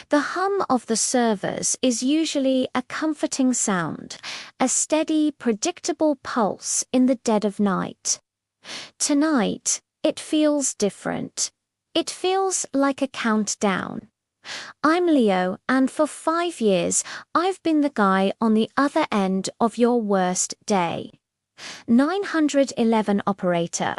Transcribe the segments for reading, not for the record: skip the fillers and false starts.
The hum of the servers is usually a comforting sound, a steady, predictable pulse in the dead of night. Tonight, it feels different. It feels like a countdown. I'm Leo, and for 5 years, I've been the guy on the other end of your worst day. 911 operator.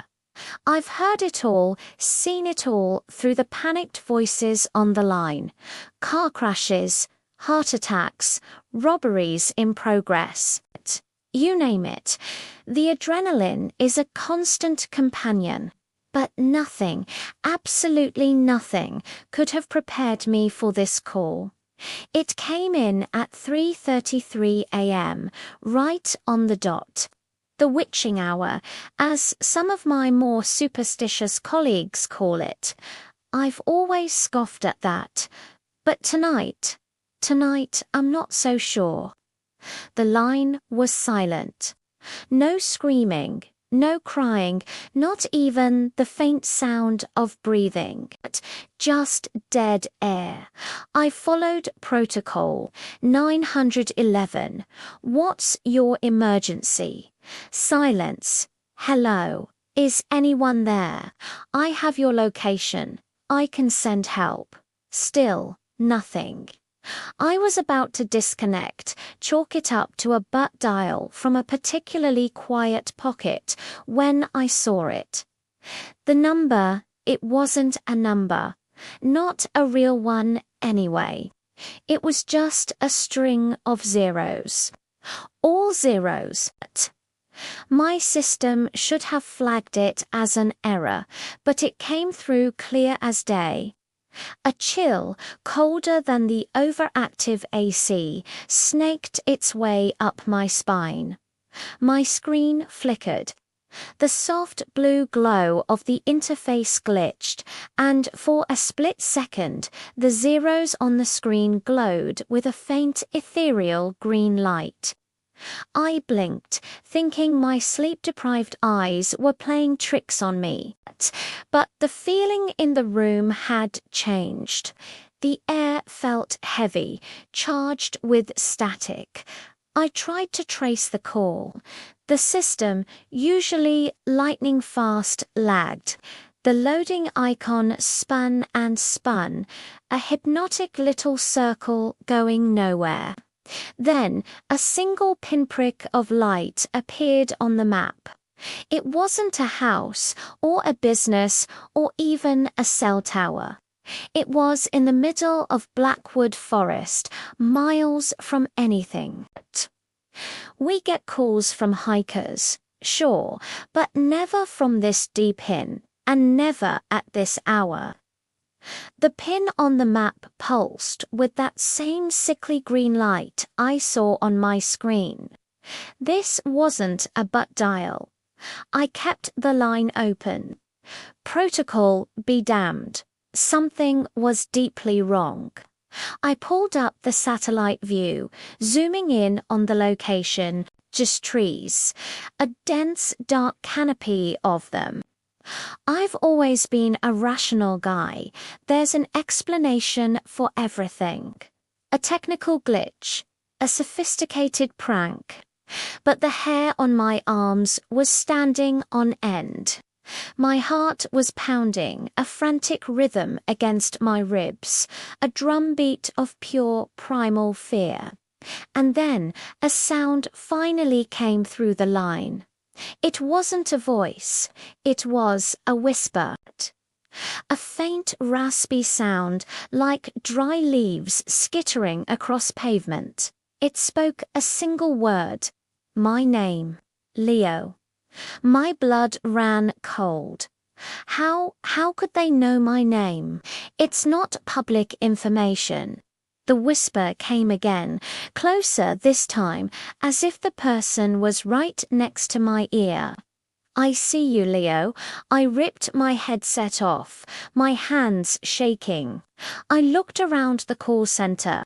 I've heard it all, seen it all through the panicked voices on the line. Car crashes, heart attacks, robberies in progress. You name it. The adrenaline is a constant companion. But nothing, absolutely nothing, could have prepared me for this call. It came in at 3:33 a.m., right on the dot. The witching hour, as some of my more superstitious colleagues call it. I've always scoffed at that. But tonight I'm not so sure. The line was silent. No screaming, no crying, not even the faint sound of breathing. Just dead air. I followed protocol. 911. What's your emergency? Silence. Hello. Is anyone there? I have your location. I can send help. Still, nothing. I was about to disconnect, chalk it up to a butt dial from a particularly quiet pocket, when I saw it. The number, it wasn't a number. Not a real one anyway. It was just a string of zeros. All zeros. My system should have flagged it as an error, but it came through clear as day. A chill, colder than the overactive AC, snaked its way up my spine. My screen flickered. The soft blue glow of the interface glitched, and for a split second, the zeros on the screen glowed with a faint ethereal green light. I blinked, thinking my sleep-deprived eyes were playing tricks on me. But the feeling in the room had changed. The air felt heavy, charged with static. I tried to trace the call. The system, usually lightning fast, lagged. The loading icon spun and spun, a hypnotic little circle going nowhere. Then a single pinprick of light appeared on the map. It wasn't a house, or a business, or even a cell tower. It was in the middle of Blackwood Forest, miles from anything. We get calls from hikers, sure, but never from this deep in, and never at this hour. The pin on the map pulsed with that same sickly green light I saw on my screen. This wasn't a butt dial. I kept the line open. Protocol be damned. Something was deeply wrong. I pulled up the satellite view, zooming in on the location, just trees, a dense dark canopy of them. I've always been a rational guy. There's an explanation for everything. A technical glitch, a sophisticated prank. But the hair on my arms was standing on end. My heart was pounding, a frantic rhythm against my ribs, a drumbeat of pure primal fear. And then a sound finally came through the line. It wasn't a voice, it was a whisper. A faint raspy sound like dry leaves skittering across pavement. It spoke a single word. My name, Leo. My blood ran cold. How could they know my name? It's not public information. The whisper came again, closer this time, as if the person was right next to my ear. I see you, Leo. I ripped my headset off, my hands shaking. I looked around the call center.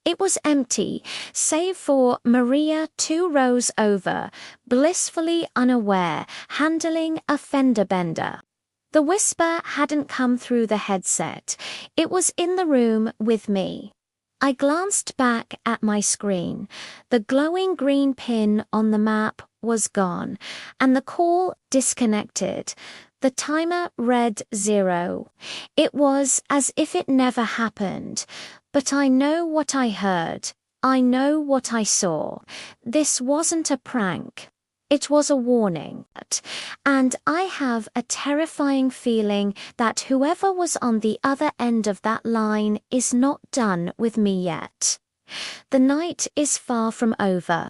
It was empty, save for Maria 2 rows over, blissfully unaware, handling a fender bender. The whisper hadn't come through the headset. It was in the room with me. I glanced back at my screen. The glowing green pin on the map was gone, and the call disconnected. The timer read 0. It was as if it never happened. But I know what I heard. I know what I saw. This wasn't a prank. It was a warning. And I have a terrifying feeling that whoever was on the other end of that line is not done with me yet. The night is far from over.